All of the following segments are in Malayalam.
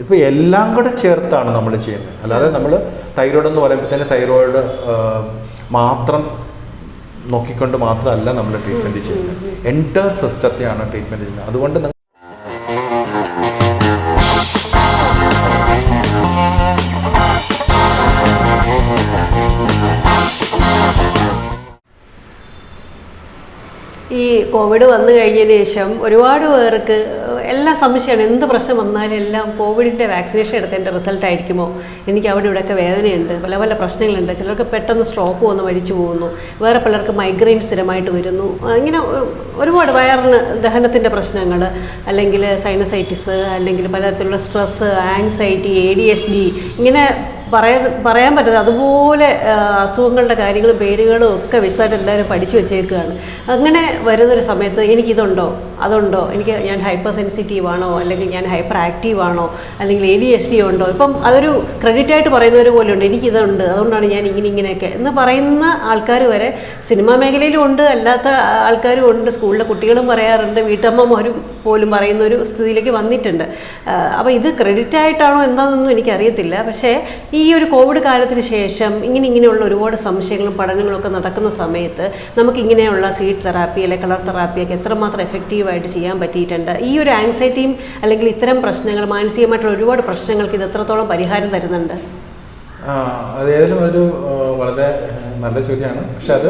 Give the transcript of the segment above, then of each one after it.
ഇപ്പോൾ എല്ലാം കൂടെ ചേർത്താണ് നമ്മൾ ചെയ്യുന്നത്. അല്ലാതെ നമ്മൾ തൈറോയ്ഡ് എന്ന് പറയുമ്പോൾ തന്നെ തൈറോയ്ഡ് മാത്രം നോക്കിക്കൊണ്ട് മാത്രമല്ല നമ്മൾ ട്രീറ്റ്മെൻറ്റ് ചെയ്യുന്നത്. എൻ്റർ സിസ്റ്റത്തെയാണ് ട്രീറ്റ്മെൻറ്റ് ചെയ്യുന്നത്. അതുകൊണ്ട് ഈ കോവിഡ് വന്നു കഴിഞ്ഞതിന് ശേഷം ഒരുപാട് പേർക്ക് എല്ലാ സംശയമാണ്. എന്ത് പ്രശ്നം വന്നാലും എല്ലാം കോവിഡിൻ്റെ വാക്സിനേഷൻ എടുത്തതിൻ്റെ റിസൾട്ട് ആയിരിക്കുമോ, എനിക്ക് അവിടെ ഇവിടെയൊക്കെ വേദനയുണ്ട്, പല പല പ്രശ്നങ്ങളുണ്ട്, ചിലർക്ക് പെട്ടെന്ന് സ്ട്രോക്ക് വന്ന് മരിച്ചു പോകുന്നു, വേറെ പലർക്ക് മൈഗ്രെയിൻ സ്ഥിരമായിട്ട് വരുന്നു, ഇങ്ങനെ ഒരുപാട് വയറിന് ദഹനത്തിൻ്റെ പ്രശ്നങ്ങൾ, അല്ലെങ്കിൽ സൈനസൈറ്റിസ്, അല്ലെങ്കിൽ പലതരത്തിലുള്ള സ്ട്രെസ്സ്, ആൻസൈറ്റി, ADHD, ഇങ്ങനെ പറയാൻ പറ്റത്തില്ല. അതുപോലെ അസുഖങ്ങളുടെ കാര്യങ്ങളും പേരുകളും ഒക്കെ വിശദമായിട്ട് എല്ലാവരും പഠിച്ചു വെച്ചേക്കുകയാണ്. അങ്ങനെ വരുന്നൊരു സമയത്ത് എനിക്കിതുണ്ടോ അതുണ്ടോ, ഞാൻ ഹൈപ്പർ സെൻസിറ്റീവ് ആണോ, അല്ലെങ്കിൽ ഞാൻ ഹൈപ്പർ ആക്റ്റീവ് ആണോ, അല്ലെങ്കിൽ ADHD ഉണ്ടോ, ഇപ്പം അതൊരു ക്രെഡിറ്റായിട്ട് പറയുന്നവർ പോലും ഉണ്ട്, എനിക്കിതുണ്ട് അതുകൊണ്ടാണ് ഞാൻ ഇങ്ങനെയൊക്കെ എന്ന് പറയുന്ന ആൾക്കാർ വരെ സിനിമാ മേഖലയിലും ഉണ്ട്, അല്ലാത്ത ആൾക്കാരും ഉണ്ട്, സ്കൂളിലെ കുട്ടികളും പറയാറുണ്ട്, വീട്ടമ്മമാരും പോലും പറയുന്ന ഒരു സ്ഥിതിയിലേക്ക് വന്നിട്ടുണ്ട്. അപ്പോൾ ഇത് ക്രെഡിറ്റായിട്ടാണോ എന്താണെന്നൊന്നും എനിക്കറിയത്തില്ല. പക്ഷേ ഈ ഒരു കോവിഡ് കാലത്തിന് ശേഷം ഇങ്ങനെയുള്ള ഒരുപാട് സംശയങ്ങളും പഠനങ്ങളും ഒക്കെ നടക്കുന്ന സമയത്ത് നമുക്കിങ്ങനെയുള്ള സീഡ് തെറാപ്പി അല്ലെങ്കിൽ കളർ തെറാപ്പിയൊക്കെ എത്രമാത്രം എഫക്റ്റീവായിട്ട് ചെയ്യാൻ പറ്റിയിട്ടുണ്ട്. ഈ ഒരു ആങ്സൈറ്റിയും അല്ലെങ്കിൽ ഇത്തരം പ്രശ്നങ്ങൾ, മാനസികമായിട്ടുള്ള ഒരുപാട് പ്രശ്നങ്ങൾക്ക് ഇത് എത്രത്തോളം പരിഹാരം തരുന്നുണ്ട്? അതേതായാലും ഒരു വളരെ നല്ല ചോദ്യമാണ്. പക്ഷെ അത്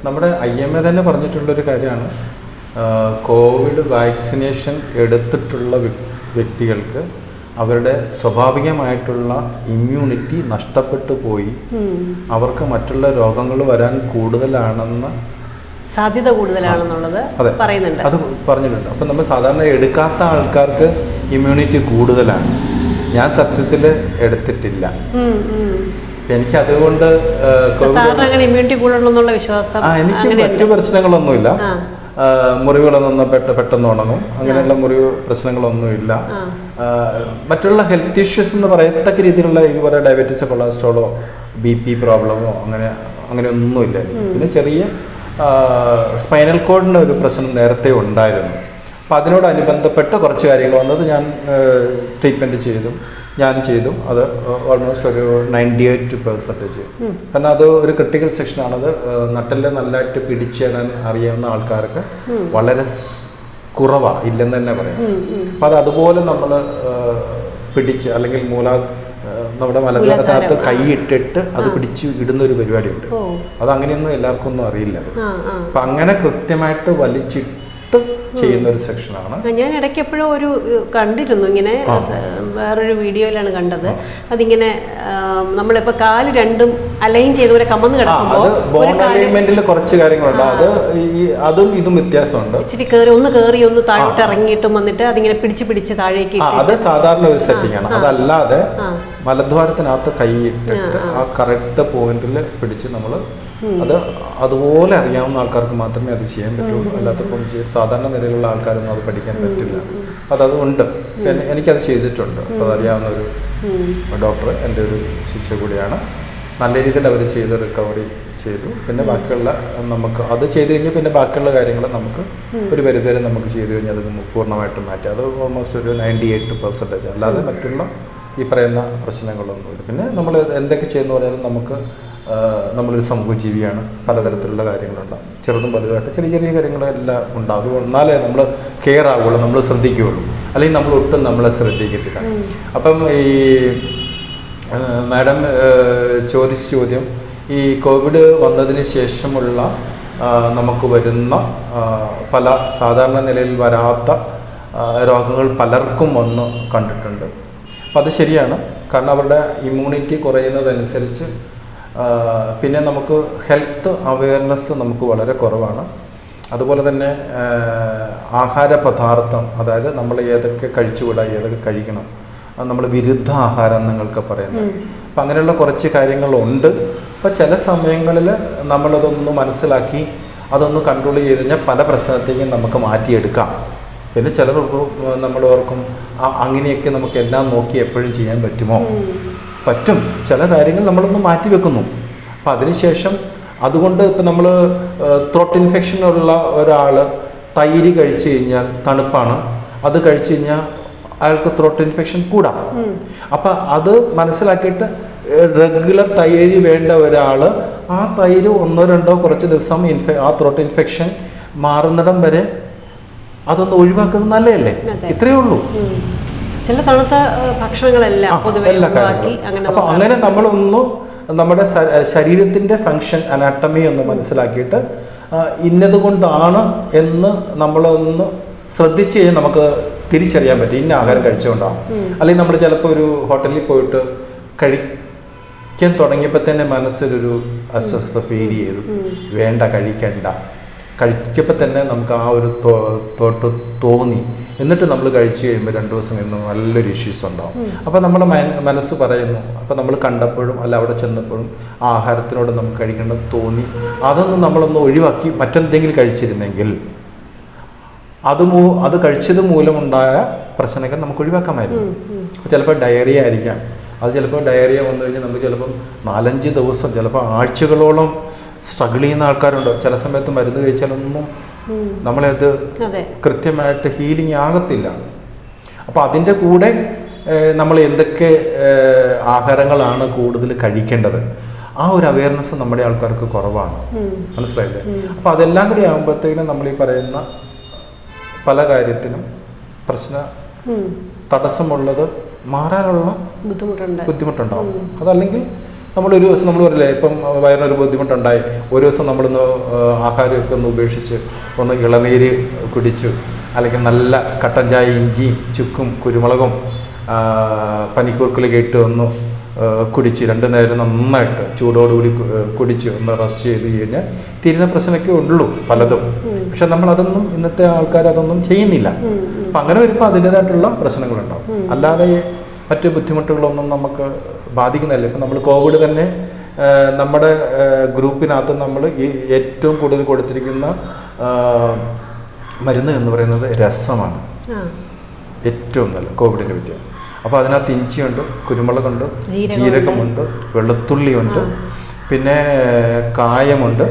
നമ്മുടെ IMA തന്നെ പറഞ്ഞിട്ടുള്ളൊരു കാര്യമാണ്. കോവിഡ് വാക്സിനേഷൻ എടുത്തിട്ടുള്ള വ്യക്തികൾക്ക് അവരുടെ സ്വാഭാവികമായിട്ടുള്ള ഇമ്മ്യൂണിറ്റി നഷ്ടപ്പെട്ടു പോയി, അവർക്ക് മറ്റുള്ള രോഗങ്ങൾ വരാൻ കൂടുതലാണെന്ന് സാധ്യത കൂടുതലാണെന്നുള്ളത് പറയുന്നുണ്ട്. അത് പറഞ്ഞിട്ടുണ്ട്. അപ്പം നമ്മൾ സാധാരണ എടുക്കാത്ത ആൾക്കാർക്ക് ഇമ്മ്യൂണിറ്റി കൂടുതലാണ്. ഞാൻ സത്യത്തിൽ എടുത്തിട്ടില്ല. എനിക്ക് അതുകൊണ്ട് ഇമ്മ്യൂണിറ്റി കൂടണമെന്നുള്ള വിശ്വാസം, എനിക്ക് മറ്റു പ്രശ്നങ്ങളൊന്നുമില്ല. മുറിവുകളൊന്നും പെട്ടെന്ന് ഉണങ്ങും, അങ്ങനെയുള്ള മുറിവ് പ്രശ്നങ്ങളൊന്നുമില്ല. മറ്റുള്ള ഹെൽത്ത് ഇഷ്യൂസ് എന്ന് പറയത്തക്ക രീതിയിലുള്ള ഇതുപോലെ ഡയബറ്റീസ്, കൊളസ്ട്രോളോ, BP പ്രോബ്ലമോ അങ്ങനെയൊന്നുമില്ല എനിക്ക്. പിന്നെ ചെറിയ സ്പൈനൽ കോഡിൻ്റെ ഒരു പ്രശ്നം നേരത്തെ ഉണ്ടായിരുന്നു. അപ്പം അതിനോടനുബന്ധപ്പെട്ട് കുറച്ച് കാര്യങ്ങൾ വന്നത് ഞാൻ ട്രീറ്റ്മെൻറ്റ് ചെയ്തു. അത് ഓൾമോസ്റ്റ് ഒരു 98%. കാരണം അത് ഒരു ക്രിട്ടിക്കൽ സെക്ഷനാണത്. നട്ടെല്ല് നല്ലതായിട്ട് പിടിച്ചിടാൻ അറിയാവുന്ന ആൾക്കാർക്ക് വളരെ കുറവാണ്, ഇല്ലെന്ന് തന്നെ പറയാം. അപ്പം അത് അതുപോലെ നമ്മൾ പിടിച്ച് അല്ലെങ്കിൽ നമ്മുടെ മലദ്വാരത്തിനകത്ത് കൈയിട്ടിട്ട് അത് പിടിച്ച് ഇടുന്ന ഒരു പരിപാടിയുണ്ട്. അത് അങ്ങനെയൊന്നും എല്ലാവർക്കും ഒന്നും അറിയില്ല. അത് അപ്പം അങ്ങനെ കൃത്യമായിട്ട് വലിച്ചിട്ട് ചെയ്യുന്ന ഒരു സെക്ഷനാണ്. ഞാൻ ഇടയ്ക്ക് എപ്പോഴും ഒരു കണ്ടിരുന്നു ഇങ്ങനെ, വേറൊരു വീഡിയോയിലാണ് കണ്ടത്. അതിങ്ങനെ നമ്മളിപ്പോൾ കാല് രണ്ടും അലൈൻ ചെയ്തവരെ കമന്ന് കിടക്കുമ്പോൾ അത് ബോൺ അലൈൻമെന്റിൽ കുറച്ച് കാര്യങ്ങളുണ്ട്. അതും ഇതും വ്യത്യാസമുണ്ട്. ഇച്ചിരി ഒന്ന് കയറി ഒന്ന് താഴോട്ട് ഇറങ്ങിയിട്ടും വന്നിട്ട് അതിങ്ങനെ പിടിച്ച് താഴേക്ക്, അത് സാധാരണ ഒരു സെറ്റിംഗ് ആണ്. അതല്ലാതെ മലദ്വാരത്തിനകത്ത് കൈയിട്ടിട്ട് ആ കറക്റ്റ് പോയിന്റിൽ പിടിച്ച് നമ്മൾ അതുപോലെ അറിയാവുന്ന ആൾക്കാർക്ക് മാത്രമേ അത് ചെയ്യാൻ പറ്റുള്ളൂ. അല്ലാത്തപ്പോൾ സാധാരണ നിലയിലുള്ള ആൾക്കാരൊന്നും അത് പഠിക്കാൻ പറ്റില്ല. അതുകൊണ്ട് എനിക്കത് ചെയ്തിട്ടുണ്ട്. അപ്പോൾ അതറിയാവുന്ന ഒരു ഡോക്ടർ എൻ്റെ ഒരു ശിക്ഷ കൂടിയാണ്. നല്ല രീതിയിൽ അവർ ചെയ്ത് റിക്കവറി ചെയ്തു. പിന്നെ ബാക്കിയുള്ള നമുക്ക് അത് ചെയ്ത് കഴിഞ്ഞാൽ പിന്നെ ബാക്കിയുള്ള കാര്യങ്ങൾ നമുക്ക് ഒരു പരിധിവരെ നമുക്ക് ചെയ്ത് കഴിഞ്ഞാൽ അത് പൂർണ്ണമായിട്ടും മാറ്റി. അത് ഓൾമോസ്റ്റ് ഒരു 98%. അല്ലാതെ മറ്റുള്ള ഈ പറയുന്ന പ്രശ്നങ്ങളൊന്നുമില്ല. പിന്നെ നമ്മൾ എന്തൊക്കെ ചെയ്യുന്നു പറഞ്ഞാലും നമ്മളൊരു സമൂഹജീവിയാണ്. പലതരത്തിലുള്ള കാര്യങ്ങളുണ്ടാകും, ചെറുതും വലുതായിട്ട് ചെറിയ കാര്യങ്ങളെല്ലാം ഉണ്ടാകും. എന്നാലേ നമ്മൾ കെയർ ആവുകയുള്ളൂ, നമ്മൾ ശ്രദ്ധിക്കുകയുള്ളൂ. അല്ലെങ്കിൽ നമ്മൾ ഒട്ടും നമ്മളെ ശ്രദ്ധിക്കത്തില്ല. അപ്പം ഈ മാഡം ചോദിച്ച ചോദ്യം, ഈ കോവിഡ് വന്നതിന് ശേഷമുള്ള നമുക്ക് വരുന്ന പല സാധാരണ നിലയിൽ വരാത്ത രോഗങ്ങൾ പലർക്കും വന്ന് കണ്ടിട്ടുണ്ട്. അപ്പം അത് ശരിയാണ്. കാരണം അവരുടെ ഇമ്മ്യൂണിറ്റി കുറയുന്നതനുസരിച്ച് പിന്നെ നമുക്ക് ഹെൽത്ത് അവയർനെസ് നമുക്ക് വളരെ കുറവാണ്. അതുപോലെ തന്നെ ആഹാര പദാർത്ഥം, അതായത് നമ്മൾ ഏതൊക്കെ കഴിച്ചുകൂടാ, ഏതൊക്കെ കഴിക്കണം, നമ്മൾ വിരുദ്ധ ആഹാരം എന്നൊക്കെ പറയുന്നത്. അപ്പം അങ്ങനെയുള്ള കുറച്ച് കാര്യങ്ങളുണ്ട്. അപ്പം ചില സമയങ്ങളിൽ നമ്മളതൊന്ന് മനസ്സിലാക്കി അതൊന്ന് കൺട്രോൾ ചെയ്ത് കഴിഞ്ഞാൽ പല പ്രശ്നത്തേക്കും നമുക്ക് മാറ്റിയെടുക്കാം. പിന്നെ ചിലർക്ക് നമ്മൾ ഓർക്കും അങ്ങനെയൊക്കെ നമുക്ക് എല്ലാം നോക്കി എപ്പോഴും ചെയ്യാൻ പറ്റുമോ? പറ്റും. ചില കാര്യങ്ങൾ നമ്മളൊന്ന് മാറ്റി വെക്കുന്നു. അപ്പം അതിനുശേഷം അതുകൊണ്ട് ഇപ്പം നമ്മൾ ത്രോട്ട് ഇൻഫെക്ഷനുള്ള ഒരാൾ തൈര് കഴിച്ചു കഴിഞ്ഞാൽ തണുപ്പാണ്, അത് കഴിച്ചു കഴിഞ്ഞാൽ അയാൾക്ക് ത്രോട്ട് ഇൻഫെക്ഷൻ കൂടാം. അപ്പം അത് മനസ്സിലാക്കിയിട്ട് റെഗുലർ തൈര് വേണ്ട ഒരാൾ ആ തൈര് 1-2 കുറച്ച് ദിവസം ആ ത്രോട്ട് ഇൻഫെക്ഷൻ മാറുന്നിടം വരെ അതൊന്ന് ഒഴിവാക്കുന്നത് നല്ലതല്ലേ? ഇത്രയേ ഉള്ളൂ. ചില തണുത്ത ഭക്ഷണങ്ങളെല്ലാം എല്ലാ കാര്യങ്ങളും. അപ്പോൾ അങ്ങനെ നമ്മളൊന്ന് നമ്മുടെ ശരീരത്തിൻ്റെ ഫങ്ഷൻ അനാട്ടമി ഒന്ന് മനസ്സിലാക്കിയിട്ട് ഇന്നത് കൊണ്ടാണ് എന്ന് നമ്മളൊന്ന് ശ്രദ്ധിച്ച് കഴിഞ്ഞാൽ നമുക്ക് തിരിച്ചറിയാൻ പറ്റും ഇന്ന ആഹാരം കഴിച്ചുകൊണ്ടാണ്. അല്ലെങ്കിൽ നമ്മൾ ചിലപ്പോൾ ഒരു ഹോട്ടലിൽ പോയിട്ട് കഴിക്കാൻ തുടങ്ങിയപ്പോൾ തന്നെ മനസ്സിലൊരു അസ്വസ്ഥത ഫീൽ ചെയ്തു, വേണ്ട കഴിക്കപ്പോൾ തന്നെ നമുക്ക് ആ ഒരു തോട്ട് തോന്നി. എന്നിട്ട് നമ്മൾ കഴിച്ചു കഴിയുമ്പോൾ 2 ദിവസം കഴിയുമ്പോൾ നല്ലൊരു ഇഷ്യൂസ് ഉണ്ടാവും. അപ്പോൾ നമ്മുടെ മനസ്സ് പറയുന്നു, അപ്പോൾ നമ്മൾ കണ്ടപ്പോഴും അല്ല അവിടെ ചെന്നപ്പോഴും ആ ആഹാരത്തിനോട് നമുക്ക് കഴിക്കേണ്ടത് തോന്നി, അതൊന്നും നമ്മളൊന്ന് ഒഴിവാക്കി മറ്റെന്തെങ്കിലും കഴിച്ചിരുന്നെങ്കിൽ അത് കഴിച്ചത് മൂലമുണ്ടായ പ്രശ്നങ്ങൾ നമുക്ക് ഒഴിവാക്കാമായിരുന്നു. ചിലപ്പോൾ ഡയറിയ ആയിരിക്കാം. അത് ചിലപ്പോൾ ഡയറിയ വന്നു കഴിഞ്ഞാൽ നമുക്ക് ചിലപ്പം 4-5 ദിവസം ചിലപ്പോൾ ആഴ്ചകളോളം സ്ട്രഗിൾ ചെയ്യുന്ന ആൾക്കാരുണ്ട്. ചില സമയത്ത് മരുന്ന് കഴിച്ചാലൊന്നും നമ്മളത് കൃത്യമായിട്ട് ഹീലിംഗ് ആകത്തില്ല. അപ്പോൾ അതിൻ്റെ കൂടെ നമ്മൾ എന്തൊക്കെ ആഹാരങ്ങളാണ് കൂടുതൽ കഴിക്കേണ്ടത് ആ ഒരു അവയർനെസ് നമ്മുടെ ആൾക്കാർക്ക് കുറവാണ്. മനസ്സിലായില്ലേ? അപ്പോൾ അതെല്ലാം കൂടി ആകുമ്പോഴത്തേക്കും നമ്മൾ ഈ പറയുന്ന പല കാര്യത്തിനും തടസ്സമുള്ളത് മാറാനുള്ള ബുദ്ധിമുട്ടുണ്ടാവും. അതല്ലെങ്കിൽ നമ്മളൊരു ദിവസം നമ്മൾ പറയില്ലേ, ഇപ്പം വയറിനൊരു ബുദ്ധിമുട്ടുണ്ടായി, ഒരു ദിവസം നമ്മളൊന്ന് ആഹാരമൊക്കെ ഒന്ന് ഉപേക്ഷിച്ച് ഒന്ന് ഇളനീര് കുടിച്ചു, അല്ലെങ്കിൽ നല്ല കട്ടൻ ചായ ഇഞ്ചിയും ചുക്കും കുരുമുളകും പനിക്കൂർക്കലൊക്കെ ഇട്ട് ഒന്ന് കുടിച്ച് 2 നേരം നന്നായിട്ട് ചൂടോടുകൂടി കുടിച്ച് ഒന്ന് റെസ്റ്റ് ചെയ്ത് കഴിഞ്ഞാൽ തീരുന്ന പ്രശ്നമൊക്കെ ഉള്ളൂ പലതും. പക്ഷെ നമ്മളതൊന്നും ഇന്നത്തെ ആൾക്കാർ അതൊന്നും ചെയ്യുന്നില്ല. അപ്പം അങ്ങനെ വരുമ്പോൾ അതിൻ്റേതായിട്ടുള്ള പ്രശ്നങ്ങളുണ്ടാവും. അല്ലാതെ മറ്റ് ബുദ്ധിമുട്ടുകളൊന്നും നമുക്ക് ബാധിക്കുന്നില്ല. ഇപ്പം നമ്മൾ കോവിഡ് തന്നെ നമ്മുടെ ഗ്രൂപ്പിനകത്ത് നമ്മൾ ഏറ്റവും കൂടുതൽ കൊടുത്തിരിക്കുന്ന മരുന്ന് എന്ന് പറയുന്നത് രസമാണ്. ഏറ്റവും നല്ല കോവിഡിനെ പറ്റിയ. അപ്പോൾ അതിനകത്ത് ഇഞ്ചിയുണ്ട്, കുരുമുളകുണ്ട്, ജീരകമുണ്ട്, വെളുത്തുള്ളിയുണ്ട്, പിന്നെ കായമുണ്ട്,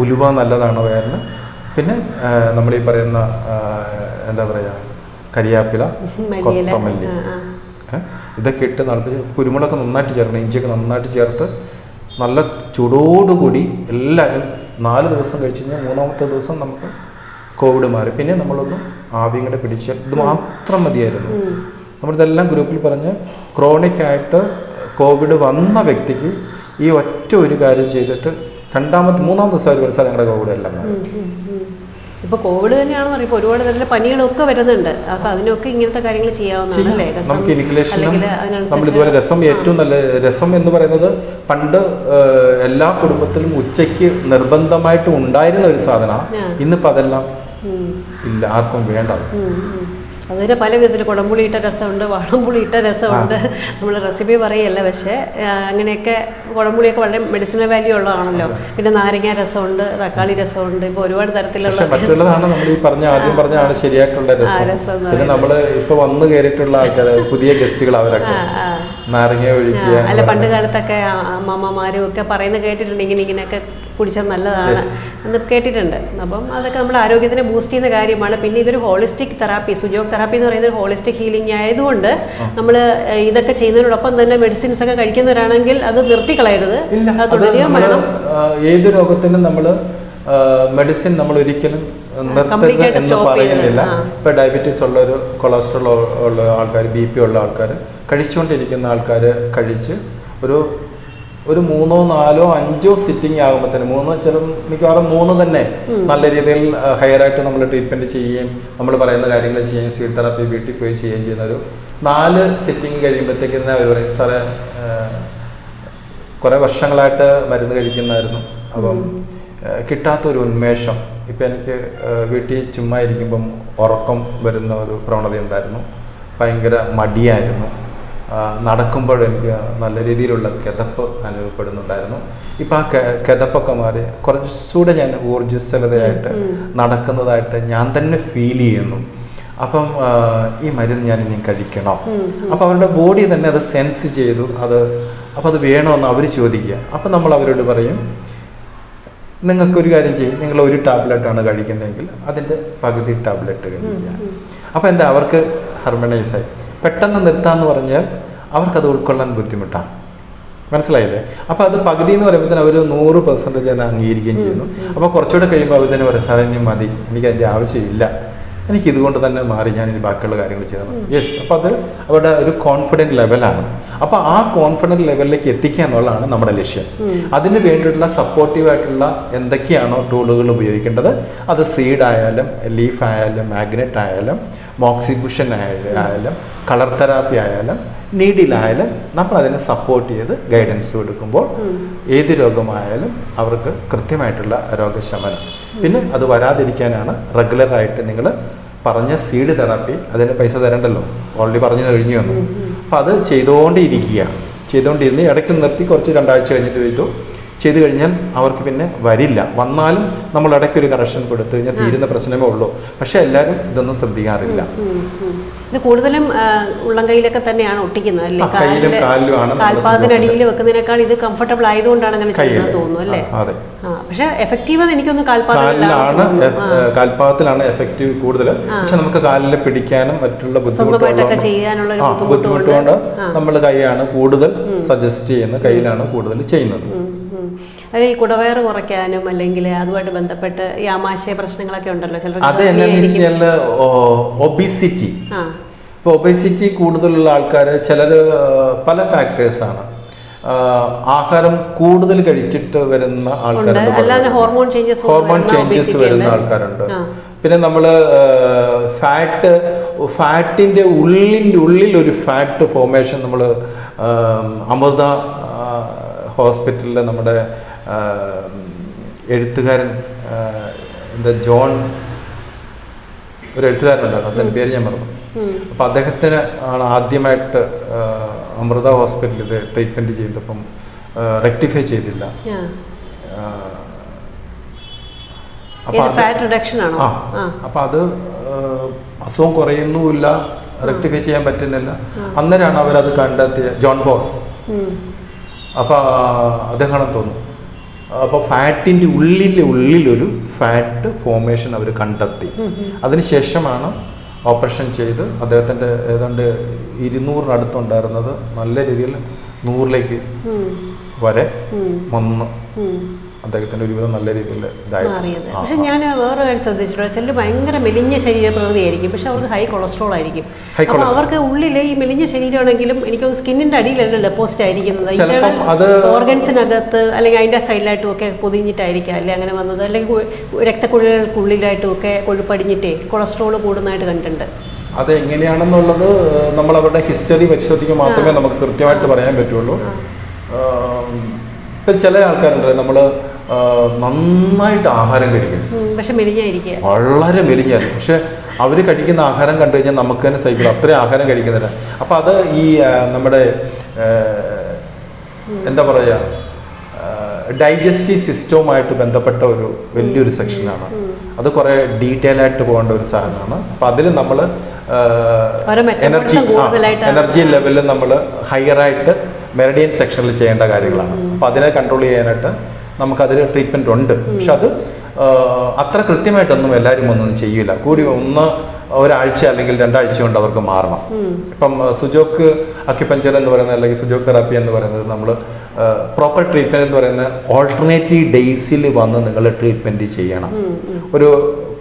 ഉലുവ നല്ലതാണ് വയറിന്, പിന്നെ നമ്മളീ പറയുന്ന എന്താ പറയുക കരിയാപ്പില, കൊത്തമല്ലി, ഇതൊക്കെ ഇട്ട് നടത്തി കുരുമുളകൊക്കെ നന്നായിട്ട് ചേർക്കണം, ഇഞ്ചിയൊക്കെ നന്നായിട്ട് ചേർത്ത് നല്ല ചൂടോടുകൂടി എല്ലാവരും 4 ദിവസം കഴിച്ച് കഴിഞ്ഞാൽ 3ാമത്തെ ദിവസം നമുക്ക് കോവിഡ് മാറി. പിന്നെ നമ്മളൊന്ന് ആവിയും കൂടെ പിടിച്ചാൽ ഇത് മാത്രം മതിയായിരുന്നു. നമ്മളിതെല്ലാം ഗ്രൂപ്പിൽ പറഞ്ഞ് ക്രോണിക്കായിട്ട് കോവിഡ് വന്ന വ്യക്തിക്ക് ഈ ഒറ്റ ഒരു കാര്യം ചെയ്തിട്ട് 3-ാം ദിവസം അവർ മനസ്സിലായി ഞങ്ങളുടെ കോവിഡ് എല്ലാം മാറി. ഇപ്പോൾ കോവിഡ് തന്നെയാണെന്ന് പറയുമ്പോൾ ഒരുപാട് നല്ല പനികളൊക്കെ വരുന്നുണ്ട്. അപ്പോൾ അതിനൊക്കെ ഇങ്ങനത്തെ കാര്യങ്ങൾ ചെയ്യാവുന്നതല്ലേ? നമുക്ക് ഇനിക്കുലേഷനും നമ്മൾ ഇതുപോലെ രസം ഏറ്റവും നല്ല രസം എന്ന് പറയുന്നത് പണ്ട് എല്ലാ കുടുംബത്തിലും ഉച്ചയ്ക്ക് നിർബന്ധമായിട്ട് ഉണ്ടായിരുന്ന ഒരു സാധനമാണ്. ഇന്നിപ്പോൾ അതെല്ലാം ഇല്ല, ആർക്കും വേണ്ടത്. അതിന് പല വിധത്തിൽ കുടംപുളിയിട്ട രസമുണ്ട്, വാളംപുളിയിട്ട രസമുണ്ട്. നമ്മൾ റെസിപ്പി പറയല്ല, പക്ഷേ അങ്ങനെയൊക്കെ കുടംപുളിയൊക്കെ വളരെ മെഡിസിനൽ വാല്യൂ ഉള്ളതാണല്ലോ. പിന്നെ നാരങ്ങ രസമുണ്ട്, തക്കാളി രസമുണ്ട്, ഇപ്പോൾ ഒരുപാട് തരത്തിലുള്ള മറ്റുള്ളതാണ് നമ്മൾ ഈ ആദ്യം പറഞ്ഞാണ് ശരിയായിട്ടുള്ള രസം. പിന്നെ നമ്മൾ ഇപ്പൊ വന്നു കയറിയിട്ടുള്ള ആൾക്കാർ പുതിയ ഗസ്റ്റുകൾ അവരൊക്കെ നാരങ്ങ ഒഴിക്കുക. അല്ല, പണ്ട് കാലത്തൊക്കെ അമ്മമാരും ഒക്കെ പറയുന്നത് കേട്ടിട്ടുണ്ട്, ഇങ്ങനെയൊക്കെ കുടിച്ചാൽ നല്ലതാണ് എന്ന് കേട്ടിട്ടുണ്ട്. അപ്പം അതൊക്കെ നമ്മുടെ ആരോഗ്യത്തിനെ ബൂസ്റ്റ് ചെയ്യുന്ന കാര്യമാണ്. പിന്നെ ഇതൊരു ഹോളിസ്റ്റിക് തെറാപ്പി, സുജോഗ് തെറാപ്പി എന്ന് പറയുന്നത് ഹോളിസ്റ്റിക് ഹീലിംഗ് ആയതുകൊണ്ട് നമ്മൾ ഇതൊക്കെ ചെയ്യുന്നതിനോടൊപ്പം തന്നെ മെഡിസിൻസ് ഒക്കെ കഴിക്കുന്നവരാണെങ്കിൽ അത് നിർത്തിക്കളയരുത്, അത് തുടരുകയും വേണം. ഏത് രോഗത്തിനും നമ്മൾ മെഡിസിൻ നമ്മൾ ഒരിക്കലും നിർത്തരുത് എന്ന് പറയുന്നില്ല. ഇപ്പൊ ഡയബറ്റീസ് ഉള്ളൊരു, കൊളസ്ട്രോൾ ഉള്ള ആൾക്കാർ, BP ഉള്ള ആൾക്കാർ, കഴിച്ചുകൊണ്ടിരിക്കുന്ന ആൾക്കാർ കഴിച്ച് ഒരു 3, 4, 5 സിറ്റിംഗ് ആകുമ്പോൾ തന്നെ 3 ചില മിക്കവാറും 3 തന്നെ നല്ല രീതിയിൽ ഹയറായിട്ട് നമ്മൾ ട്രീറ്റ്മെൻറ്റ് ചെയ്യുകയും നമ്മൾ പറയുന്ന കാര്യങ്ങൾ ചെയ്യുകയും സ്പീഡ് തെറാപ്പി വീട്ടിൽ പോയി ചെയ്യുകയും ചെയ്യുന്ന ഒരു 4 സിറ്റിംഗ് കഴിയുമ്പോഴത്തേക്ക് തന്നെ അവർ പറയും, സാറേ കുറേ വർഷങ്ങളായിട്ട് മരുന്ന് കഴിക്കുന്നതായിരുന്നു, അപ്പം കിട്ടാത്തൊരു ഉന്മേഷം. ഇപ്പം എനിക്ക് വീട്ടിൽ ചുമ്മാ ഇരിക്കുമ്പം ഉറക്കം വരുന്ന ഒരു പ്രവണതയുണ്ടായിരുന്നു, ഭയങ്കര മടിയായിരുന്നു, നടക്കുമ്പോഴെനിക്ക് നല്ല രീതിയിലുള്ള കിതപ്പ് അനുഭവപ്പെടുന്നുണ്ടായിരുന്നു. ഇപ്പം ആ കിതപ്പൊക്കെ മാറി കുറച്ചുകൂടെ ഞാൻ ഊർജ്ജസ്വലതയായിട്ട് നടക്കുന്നതായിട്ട് ഞാൻ തന്നെ ഫീൽ ചെയ്യുന്നു. അപ്പം ഈ മരുന്ന് ഞാൻ ഇനി കഴിക്കണം. അപ്പം അവരുടെ ബോഡി തന്നെ അത് സെൻസ് ചെയ്തു. അപ്പം അത് വേണമെന്ന് അവർ ചോദിക്കുക. അപ്പം നമ്മൾ അവരോട് പറയും, നിങ്ങൾക്കൊരു കാര്യം ചെയ്യും, നിങ്ങൾ 1 ടാബ്ലറ്റാണ് കഴിക്കുന്നതെങ്കിൽ അതിൻ്റെ പകുതി ടാബ്ലറ്റ് കഴിക്കുക. അപ്പോൾ എന്താ, അവർക്ക് ഹാർമണൈസായി. പെട്ടെന്ന് നിർത്താമെന്ന് പറഞ്ഞാൽ അവർക്കത് ഉൾക്കൊള്ളാൻ ബുദ്ധിമുട്ടാണ്. മനസ്സിലായില്ലേ? അപ്പോൾ അത് പകുതി എന്ന് പറയുമ്പോൾ അവർ 100% തന്നെ അംഗീകരിക്കുകയും ചെയ്യുന്നു. അപ്പോൾ കുറച്ചുകൂടെ കഴിയുമ്പോൾ അവർ തന്നെ പറയും, സാറേ ഇനി മതി, എനിക്കതിൻ്റെ ആവശ്യമില്ല, എനിക്കിതുകൊണ്ട് തന്നെ മാറി, ഞാൻ ഇനി ബാക്കിയുള്ള കാര്യങ്ങൾ ചെയ്യണം. യെസ്, അപ്പോൾ അത് അവരുടെ ഒരു കോൺഫിഡൻറ്റ് ലെവലാണ്. അപ്പോൾ ആ കോൺഫിഡൻറ്റ് ലെവലിലേക്ക് എത്തിക്കുക എന്നുള്ളതാണ് നമ്മുടെ ലക്ഷ്യം. അതിന് വേണ്ടിയിട്ടുള്ള സപ്പോർട്ടീവായിട്ടുള്ള എന്തൊക്കെയാണോ ടൂളുകൾ ഉപയോഗിക്കേണ്ടത്, അത് സീഡ് ആയാലും ലീഫ് ആയാലും മാഗ്നറ്റ് ആയാലും മോക്സിബുഷൻ ആയാലും കളർ തെറാപ്പി ആയാലും നീഡിലായാലും നമ്മളതിനെ സപ്പോർട്ട് ചെയ്ത് ഗൈഡൻസ് കൊടുക്കുമ്പോൾ ഏത് രോഗമായാലും അവർക്ക് കൃത്യമായിട്ടുള്ള രോഗശമനം. പിന്നെ അത് വരാതിരിക്കാനാണ് റെഗുലറായിട്ട് നിങ്ങൾ പറഞ്ഞ സീഡ് തെറാപ്പി, അതിന് പൈസ തരണ്ടല്ലോ, ഓൾറെഡി പറഞ്ഞു കഴിഞ്ഞു വന്നു. അപ്പോൾ അത് ചെയ്തുകൊണ്ടിരുന്ന് ഇടയ്ക്ക് നിർത്തി കുറച്ച് 2 ആഴ്ച കഴിഞ്ഞിട്ട് ചെയ്തു കഴിഞ്ഞാൽ അവർക്ക് പിന്നെ വരില്ല. വന്നാലും നമ്മൾ ഇടയ്ക്കൊരു കറക്ഷൻ കൊടുത്തു കഴിഞ്ഞാൽ തീരുന്ന പ്രശ്നമേ ഉള്ളൂ. പക്ഷേ എല്ലാവരും ഇതൊന്നും ശ്രദ്ധിക്കാറില്ല. ഇത് കൂടുതലും ഉള്ളം കൈയിലൊക്കെ തന്നെയാണ് ഒട്ടിക്കുന്നത് അല്ലേ? കയ്യിലും കാലിലുമാണ്. കാൽപാദത്തിനടിയിൽ വെക്കുന്നതിനേക്കാൾ ഇത് കംഫർട്ടബിൾ ആയതുകൊണ്ടാണ് അങ്ങനെ ചെയ്യുന്നത് തോന്നുന്നു അല്ലേ? അതെ. പക്ഷെ എഫക്റ്റീവ് എനിക്കൊന്ന് കാലിലാണ്, കാൽപാദത്തിലാണ് എഫക്റ്റീവ് കൂടുതൽ. പക്ഷെ നമുക്ക് കാലിൽ പിടിക്കാനും മറ്റുള്ള ബുദ്ധിമുട്ടുകൊണ്ട് നമ്മൾ കൈയാണ് കൂടുതൽ സജസ്റ്റ് ചെയ്യുന്നത്, കയ്യിലാണ് കൂടുതൽ ചെയ്യുന്നത്. ഈ കുടവയറ് കുറയ്ക്കാനും അല്ലെങ്കിൽ അതുമായിട്ട് ബന്ധപ്പെട്ട് ഈ ആമാശയ പ്രശ്നങ്ങളൊക്കെ ഉണ്ടല്ലോ ചിലർക്ക്. അത് എന്നാന്ന് വെച്ചാൽ ഒബിസിറ്റി. ഇപ്പോൾ ഒബിസിറ്റി കൂടുതലുള്ള ആൾക്കാർ ചിലർ പല ഫാക്ടേഴ്സാണ്. ആഹാരം കൂടുതൽ കഴിച്ചിട്ട് വരുന്ന ആൾക്കാരുണ്ട്, ഹോർമോൺ ചേഞ്ചസ് വരുന്ന ആൾക്കാരുണ്ട്. പിന്നെ നമ്മൾ ഫാറ്റിൻ്റെ ഉള്ളിൽ ഒരു ഫാറ്റ് ഫോർമേഷൻ നമ്മൾ അമൃത ഹോസ്പിറ്റലിൽ നമ്മുടെ എഴുത്തുകാരൻ ജോൺ, ഒരു എഴുത്തുകാരനുണ്ടായിരുന്നു, അതിൻ്റെ പേര് ഞാൻ മറന്നു. അപ്പോൾ അദ്ദേഹത്തിന് ആണ് ആദ്യമായിട്ട് അമൃത ഹോസ്പിറ്റലിൽ ഇത് ട്രീറ്റ്മെൻറ്റ് ചെയ്തപ്പം റെക്ടിഫൈ ചെയ്തില്ല. അപ്പം അത് അസുഖം കുറയുന്നുമില്ല, റെക്ടിഫൈ ചെയ്യാൻ പറ്റുന്നില്ല. അന്നേരമാണ് അവരത് കണ്ടെത്തിയ ജോൺ പോൾ. അപ്പോൾ അദ്ദേഹമാണെന്ന് തോന്നുന്നു. അപ്പോൾ ഫാറ്റിൻ്റെ ഉള്ളിലൊരു ഫാറ്റ് ഫോർമേഷൻ അവർ അതിനുശേഷമാണ് ഓപ്പറേഷൻ ചെയ്ത് അദ്ദേഹത്തിൻ്റെ ഏതാണ്ട് 200-നടുത്തുണ്ടായിരുന്നത് നല്ല രീതിയിൽ 100-ലേക്ക് വരെ വന്ന് അദ്ദേഹത്തിൻ്റെ ഒരുവിധം നല്ല രീതിയിൽ മാറിയത്. പക്ഷെ ഞാൻ വേറെ കാര്യം ശ്രദ്ധിച്ചിട്ടുണ്ട്, ചിലർ ഭയങ്കര മെലിഞ്ഞ ശരീരപ്രകൃതി ആയിരിക്കും, പക്ഷെ അവർക്ക് ഹൈ കൊളസ്ട്രോൾ ആയിരിക്കും. അപ്പോൾ അവർക്ക് ഉള്ളിൽ ഈ മെലിഞ്ഞ ശരീരമാണെങ്കിലും എനിക്ക് സ്കിന്നിൻ്റെ അടിയിലല്ല ഡെപ്പോസിറ്റ് ആയിരിക്കുന്നത്, ഓർഗൻസിനകത്ത് അല്ലെങ്കിൽ അതിൻ്റെ സൈഡിലായിട്ടും ഒക്കെ പൊതിഞ്ഞിട്ടായിരിക്കാം അല്ലെ അങ്ങനെ വന്നത്, അല്ലെങ്കിൽ രക്തക്കുഴലുകൾക്കുള്ളിലായിട്ടും ഒക്കെ കൊഴുപ്പടിഞ്ഞിട്ടേ കൊളസ്ട്രോൾ കൂടുന്നതായിട്ട് കണ്ടിട്ടുണ്ട്. അത് എങ്ങനെയാണെന്നുള്ളത് നമ്മൾ അവരുടെ ഹിസ്റ്ററി പരിശോധിക്കുക മാത്രമേ നമുക്ക് കൃത്യമായിട്ട് പറയാൻ പറ്റുള്ളൂ. ഇപ്പം ചില ആൾക്കാരുണ്ട്, നമ്മൾ നന്നായിട്ട് ആഹാരം കഴിക്കും, പക്ഷെ മെലിഞ്ഞായിരിക്കും, വളരെ മെലിഞ്ഞായിരിക്കും. പക്ഷെ അവർ കഴിക്കുന്ന ആഹാരം കണ്ടു കഴിഞ്ഞാൽ നമുക്ക് തന്നെ സഹിക്കില്ല, അത്രയും ആഹാരം കഴിക്കുന്നില്ല. അപ്പോൾ അത് ഈ നമ്മുടെ എന്താ പറയുക, ഡൈജസ്റ്റീവ് സിസ്റ്റവുമായിട്ട് ബന്ധപ്പെട്ട ഒരു വലിയൊരു സെക്ഷനാണ്. അത് കുറേ ഡീറ്റെയിൽ ആയിട്ട് പോകേണ്ട ഒരു സാധനമാണ്. അപ്പോൾ അതിൽ നമ്മൾ എനർജി ലെവലിൽ നമ്മൾ ഹയറായിട്ട് മെറിഡിയൻ സെക്ഷനിൽ ചെയ്യേണ്ട കാര്യങ്ങളാണ്. അപ്പോൾ അതിനെ കൺട്രോൾ ചെയ്യാനായിട്ട് നമുക്കതിൽ ട്രീറ്റ്മെൻറ്റ് ഉണ്ട്. പക്ഷെ അത് അത്ര കൃത്യമായിട്ടൊന്നും എല്ലാവരും ഒന്നും ചെയ്യില്ല. കൂടി ഒരാഴ്ച അല്ലെങ്കിൽ 2 ആഴ്ച കൊണ്ട് അവർക്ക് മാറണം. ഇപ്പം സുജോക്ക് അക്യുപഞ്ചർ എന്ന് പറയുന്നത് അല്ലെങ്കിൽ സുജോക്ക് തെറാപ്പി എന്ന് പറയുന്നത് നമ്മൾ പ്രോപ്പർ ട്രീറ്റ്മെൻറ്റ് എന്ന് പറയുന്നത് ഓൾട്ടർനേറ്റീവ് ഡേയ്സിൽ വന്ന് നിങ്ങൾ ട്രീറ്റ്മെൻറ്റ് ചെയ്യണം. ഒരു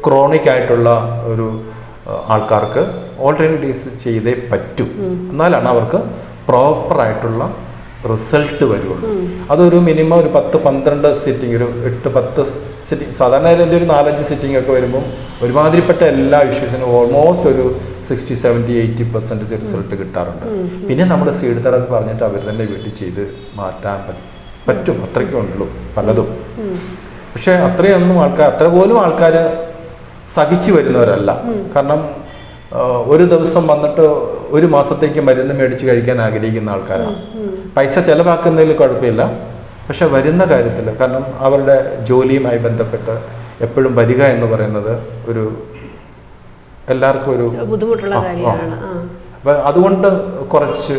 ക്രോണിക് ആയിട്ടുള്ള ഒരു ആൾക്കാർക്ക് ഓൾട്ടർനേറ്റീവ് ഡേയ്സ് ചെയ്തേ പറ്റൂ, എന്നാലാണ് അവർക്ക് പ്രോപ്പറായിട്ടുള്ള റിസൾട്ട് വരുള്ളൂ. അതൊരു മിനിമം ഒരു 10-12 സിറ്റിംഗ്, ഒരു 8-10 സിറ്റിംഗ്, സാധാരണ എൻ്റെ ഒരു 4-5 സിറ്റിംഗ് ഒക്കെ വരുമ്പോൾ ഒരുമാതിരിപ്പെട്ട എല്ലാ ഇഷ്യൂസിനും ഓൾമോസ്റ്റ് ഒരു 60-70-80% റിസൾട്ട് കിട്ടാറുണ്ട്. പിന്നെ നമ്മൾ സീഡ് തെറാപ്പി പറഞ്ഞിട്ട് അവർ തന്നെ വീട്ടിൽ ചെയ്ത് മാറ്റാൻ പറ്റും, അത്രയ്ക്കേ ഉള്ളൂ പലതും. പക്ഷേ അത്ര പോലും ആൾക്കാർ സഹിച്ചു വരുന്നവരല്ല. കാരണം ഒരു ദിവസം വന്നിട്ട് 1 മാസത്തേക്ക് മരുന്ന് മേടിച്ച് കഴിക്കാൻ ആഗ്രഹിക്കുന്ന ആൾക്കാരാണ്. പൈസ ചിലവാക്കുന്നതിൽ കുഴപ്പമില്ല, പക്ഷെ വരുന്ന കാര്യത്തിൽ, കാരണം അവരുടെ ജോലിയുമായി ബന്ധപ്പെട്ട് എപ്പോഴും വരിക എന്ന് പറയുന്നത് ഒരു എല്ലാവർക്കും ഒരു ബുദ്ധിമുട്ടുള്ള കാര്യമാണ്. അപ്പം അതുകൊണ്ട് കുറച്ച്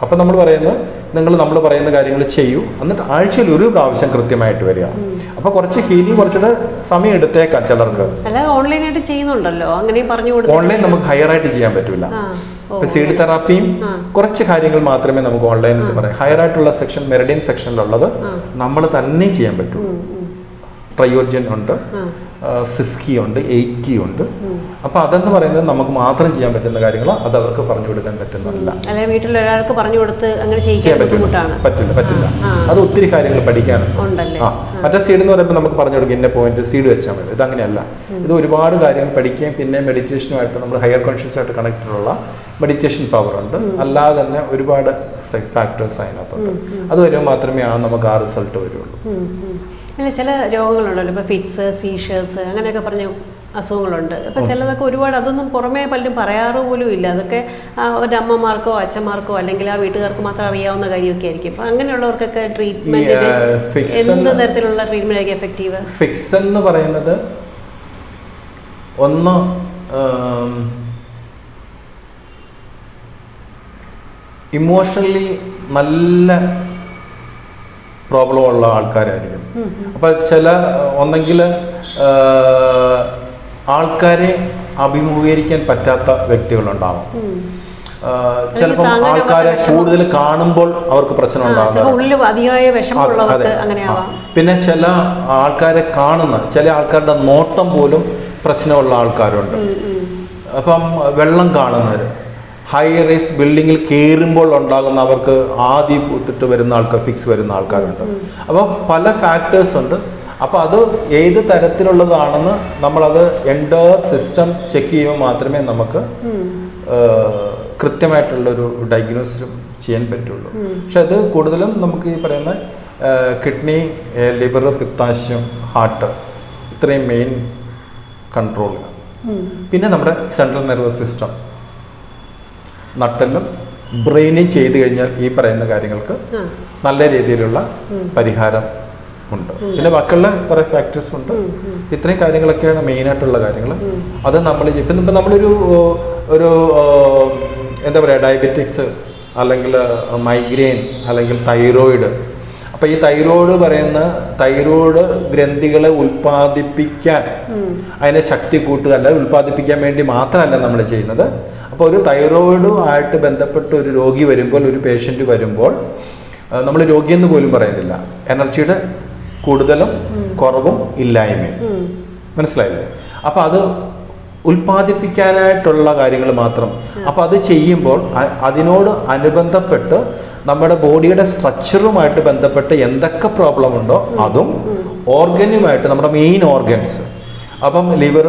അപ്പം നമ്മൾ പറയുന്ന കാര്യങ്ങൾ ചെയ്യൂ, എന്നിട്ട് ആഴ്ചയിൽ ഒരു പ്രാവശ്യം കൃത്യമായിട്ട് വരിക. അപ്പോൾ കുറച്ച് ഹീലിംഗ് കുറച്ചുകൂടെ സമയം എടുത്തേക്കാം ചിലർക്ക്. അല്ലാതെ ഓൺലൈനായിട്ട് ചെയ്യുന്നുണ്ടല്ലോ, അങ്ങനെയും പറഞ്ഞു കൊടുക്കും. ഓൺലൈൻ നമുക്ക് ഹയർ ആയിട്ട് ചെയ്യാൻ പറ്റില്ല. ഇപ്പൊ സീഡ് തെറാപ്പിയും കുറച്ച് കാര്യങ്ങൾ മാത്രമേ നമുക്ക് ഓൺലൈനിൽ പറയാം. ഹയർ ആയിട്ടുള്ള സെക്ഷൻ മെറിഡിയൻ സെക്ഷനിലുള്ളത് നമ്മൾ തന്നെ ചെയ്യാൻ പറ്റുള്ളൂ. ട്രയോജൻ ഉണ്ട്, സിസ്കി ഉണ്ട്, എയ്റ്റി ഉണ്ട്. അപ്പൊ അതെന്ന് പറയുന്നത് നമുക്ക് മാത്രം ചെയ്യാൻ പറ്റുന്ന കാര്യങ്ങൾ, അത് അവർക്ക് പറഞ്ഞു കൊടുക്കാൻ പറ്റുന്നതല്ല. വീട്ടിൽ ഒരാൾക്ക് പറഞ്ഞു കൊടുത്ത് അങ്ങനെ ചെയ്യാൻ പറ്റില്ല. അത് ഒത്തിരി കാര്യങ്ങൾ പഠിക്കാനുണ്ട്. മറ്റേ സീഡ് എന്ന് പറയുമ്പോൾ നമുക്ക് പറഞ്ഞു കൊടുക്കും ഇന്ന പോയിന്റ് സീഡ് വെച്ചാൽ മതി. ഇത് അങ്ങനെയല്ല. ഇത് ഒരുപാട് കാര്യങ്ങൾ പഠിക്കുകയും പിന്നെ മെഡിറ്റേഷനുമായിട്ട് നമ്മൾ ഹയർ കോൺഷ്യസ് ആയിട്ട് കണക്റ്റഡ് ഉള്ള മെഡിറ്റേഷൻ പവർ ഉണ്ട്. അല്ലാതെ തന്നെ ഒരുപാട് ഫാക്ടേഴ്സ് അതിനകത്തുണ്ട്. അത് വരുമ്പോൾ മാത്രമേ നമുക്ക് ആ റിസൾട്ട് വരുള്ളൂ. പിന്നെ ചില രോഗങ്ങളുണ്ടല്ലോ, ഇപ്പോൾ ഫിറ്റ്സ്, സീഷേഴ്സ് അങ്ങനെയൊക്കെ പറഞ്ഞ അസുഖങ്ങളുണ്ട്. അപ്പം ചിലതൊക്കെ ഒരുപാട് അതൊന്നും പുറമേ പലരും പറയാറ് പോലും ഇല്ല. അതൊക്കെ ഒരു അമ്മമാർക്കോ അച്ഛന്മാർക്കോ അല്ലെങ്കിൽ ആ വീട്ടുകാർക്ക് മാത്രം അറിയാവുന്ന കാര്യമൊക്കെ ആയിരിക്കും. അപ്പം അങ്ങനെയുള്ളവർക്കൊക്കെ ട്രീറ്റ്മെൻറ്റ് എന്ത് തരത്തിലുള്ള ട്രീറ്റ്മെൻറ്റ് ആയിരിക്കും എഫക്റ്റീവ്? ഫിക്സ് എന്ന് പറയുന്നത് ഒന്ന് ഇമോഷണലി നല്ല പ്രോബ്ലം ഉള്ള ആൾക്കാരായിരിക്കും. അപ്പം ഒന്നെങ്കിൽ ആൾക്കാരെ അഭിമുഖീകരിക്കാൻ പറ്റാത്ത വ്യക്തികളുണ്ടാവും. ചിലപ്പോൾ ആൾക്കാരെ കൂടുതൽ കാണുമ്പോൾ അവർക്ക് പ്രശ്നം ഉണ്ടാകും. പിന്നെ ചില ആൾക്കാരെ ചില ആൾക്കാരുടെ നോട്ടം പോലും പ്രശ്നമുള്ള ആൾക്കാരുണ്ട്. അപ്പം വെള്ളം കാണുന്നവർ, ഹൈ റൈസ് ബിൽഡിങ്ങിൽ കയറുമ്പോൾ ഉണ്ടാകുന്ന അവർക്ക് ആദ്യം പൂത്തിട്ട് വരുന്ന ആൾക്കാർ, ഫിക്സ് വരുന്ന ആൾക്കാരുണ്ട്. അപ്പോൾ പല ഫാക്ടേഴ്സ് ഉണ്ട്. അപ്പോൾ അത് ഏത് തരത്തിലുള്ളതാണെന്ന് നമ്മളത് എൻ്റയർ സിസ്റ്റം ചെക്ക് ചെയ്യുമ്പോൾ മാത്രമേ നമുക്ക് കൃത്യമായിട്ടുള്ളൊരു ഡയഗ്നോസിസ് ചെയ്യാൻ പറ്റുള്ളൂ. പക്ഷെ അത് കൂടുതലും നമുക്ക് ഈ പറയുന്ന കിഡ്നി, ലിവർ, പിത്താശയം, ഹാർട്ട്, ഇത്രയും മെയിൻ കൺട്രോളുകൾ. പിന്നെ നമ്മുടെ സെൻട്രൽ നെർവസ് സിസ്റ്റം, നട്ടെല്ലും ബ്രെയിനും ചെയ്തു കഴിഞ്ഞാൽ ഈ പറയുന്ന കാര്യങ്ങൾക്ക് നല്ല രീതിയിലുള്ള പരിഹാരം ഉണ്ട്. പിന്നെ ബാക്കിയുള്ള കുറേ ഫാക്ടേഴ്സ് ഉണ്ട്. ഇത്രയും കാര്യങ്ങളൊക്കെയാണ് മെയിനായിട്ടുള്ള കാര്യങ്ങൾ. അത് നമ്മൾ ഇപ്പം നമ്മളൊരു എന്താ പറയുക, ഡയബറ്റിക്സ് അല്ലെങ്കിൽ മൈഗ്രെയിൻ അല്ലെങ്കിൽ തൈറോയിഡ്. അപ്പോൾ ഈ തൈറോയിഡ് ഗ്രന്ഥികളെ ഉൽപ്പാദിപ്പിക്കാൻ, അതിനെ ശക്തി കൂട്ടുകയല്ല, ഉൽപ്പാദിപ്പിക്കാൻ വേണ്ടി മാത്രമല്ല നമ്മൾ ചെയ്യുന്നത്. അപ്പോൾ ഒരു തൈറോയിഡുമായിട്ട് ബന്ധപ്പെട്ട് ഒരു രോഗി വരുമ്പോൾ, ഒരു പേഷ്യൻ്റ് വരുമ്പോൾ, നമ്മൾ രോഗിയെന്ന് പോലും പറയുന്നില്ല, എനർജിയുടെ കൂടുതലും കുറവും ഇല്ലായ്മയും, മനസ്സിലായില്ലേ? അപ്പോൾ അത് ഉൽപ്പാദിപ്പിക്കാനായിട്ടുള്ള കാര്യങ്ങൾ മാത്രം. അപ്പോൾ അത് ചെയ്യുമ്പോൾ അതിനോട് അനുബന്ധപ്പെട്ട് നമ്മുടെ ബോഡിയുടെ സ്ട്രക്ചറുമായിട്ട് ബന്ധപ്പെട്ട് എന്തൊക്കെ പ്രോബ്ലം ഉണ്ടോ അതും, ഓർഗനുമായിട്ട് നമ്മുടെ മെയിൻ ഓർഗൻസ്, അപ്പം ലിവർ,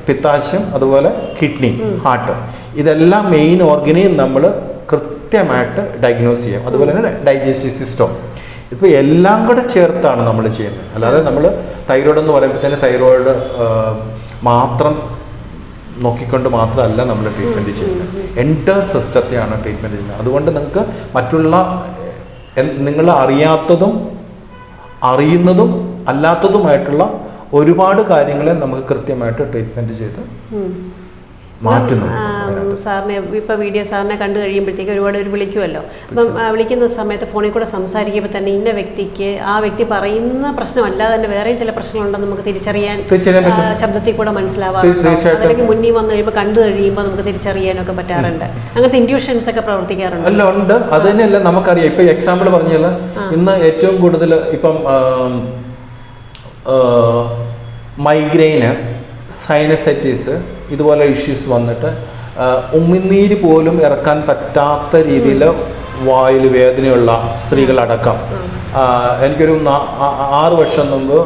പിത്താശയം, അതുപോലെ കിഡ്നി, ഹാർട്ട്, ഇതെല്ലാം മെയിൻ ഓർഗനെയും നമ്മൾ കൃത്യമായിട്ട് ഡയഗ്നോസ് ചെയ്യും. അതുപോലെ തന്നെ ഡൈജസ്റ്റീവ് സിസ്റ്റം, ഇപ്പോൾ എല്ലാം കൂടെ ചേർത്താണ് നമ്മൾ ചെയ്യുന്നത്. അല്ലാതെ നമ്മൾ തൈറോയ്ഡ് എന്ന് പറയുമ്പോൾ തന്നെ തൈറോയ്ഡ് മാത്രം നോക്കിക്കൊണ്ട് മാത്രമല്ല നമ്മൾ ട്രീറ്റ്മെൻറ്റ് ചെയ്യുന്നത്. എൻ്റയർ സിസ്റ്റത്തെയാണ് ട്രീറ്റ്മെൻറ്റ് ചെയ്യുന്നത്. അതുകൊണ്ട് നിങ്ങൾക്ക് മറ്റുള്ള നിങ്ങൾ അറിയാത്തതും അറിയുന്നതും അല്ലാത്തതുമായിട്ടുള്ള ഒരുപാട് കാര്യങ്ങളെ നമുക്ക് കൃത്യമായിട്ട് ട്രീറ്റ്മെൻറ്റ് ചെയ്ത് മാറ്റുന്നു. സാറിനെ ഇപ്പോൾ വീഡിയോ സാറിനെ കണ്ടു കഴിയുമ്പോഴത്തേക്ക് ഒരുപാട് പേര് വിളിക്കുമല്ലോ. അപ്പം വിളിക്കുന്ന സമയത്ത് ഫോണിൽ കൂടെ സംസാരിക്കുമ്പോൾ തന്നെ ഇന്ന വ്യക്തിക്ക് ആ വ്യക്തി പറയുന്ന പ്രശ്നമല്ലാതെ തന്നെ വേറെയും ചില പ്രശ്നങ്ങളുണ്ടെന്ന് നമുക്ക് തിരിച്ചറിയാൻ ശബ്ദത്തിൽ കൂടെ മനസ്സിലാവാറുണ്ട്. അല്ലെങ്കിൽ മുന്നിൽ വന്നു കഴിയുമ്പോൾ കണ്ടു കഴിയുമ്പോൾ നമുക്ക് തിരിച്ചറിയാനൊക്കെ പറ്റാറുണ്ട്. അങ്ങനത്തെ ഇൻഡ്യൂഷൻസ് ഒക്കെ പ്രവർത്തിക്കാറുണ്ട്. അല്ല, ഉണ്ട്. അത് തന്നെയല്ല നമുക്കറിയാം. ഇപ്പം എക്സാമ്പിൾ പറഞ്ഞാൽ ഇന്ന് ഏറ്റവും കൂടുതൽ ഇപ്പം മൈഗ്രെയിന്, സൈനസൈറ്റിസ്, ഇതുപോലെ ഇഷ്യൂസ് വന്നിട്ട് ഉമിനീര് പോലും ഇറക്കാൻ പറ്റാത്ത രീതിയിൽ വായിൽ വേദനയുള്ള സ്ത്രീകളടക്കം. എനിക്കൊരു 6 വർഷം മുമ്പ്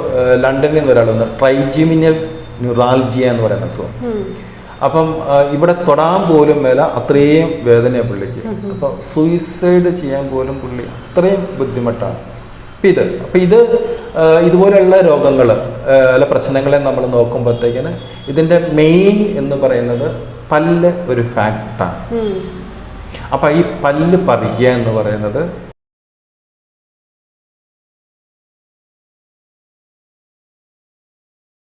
ലണ്ടനിൽ നിന്ന് ഒരാൾ വന്നു, ട്രൈജിമിനൽ ന്യൂറാൽജിയ എന്ന് പറയുന്ന അസുഖം. അപ്പം ഇവിടെ തൊടാൻ പോലും മേല, അത്രയും വേദനയാണ് പുള്ളിക്ക്. അപ്പം സൂയിസൈഡ് ചെയ്യാൻ പോലും പുള്ളി അത്രയും ബുദ്ധിമുട്ടാണ്. അപ്പം ഇതുപോലെയുള്ള രോഗങ്ങൾ അല്ല പ്രശ്നങ്ങളെ നമ്മൾ നോക്കുമ്പോഴത്തേക്കിന് ഇതിൻ്റെ മെയിൻ എന്ന് പറയുന്നത് പല്ല് ഒരു ഫാക്റ്റാണ്. അപ്പം ഈ പല്ല് പറിക്കുക എന്ന് പറയുന്നത്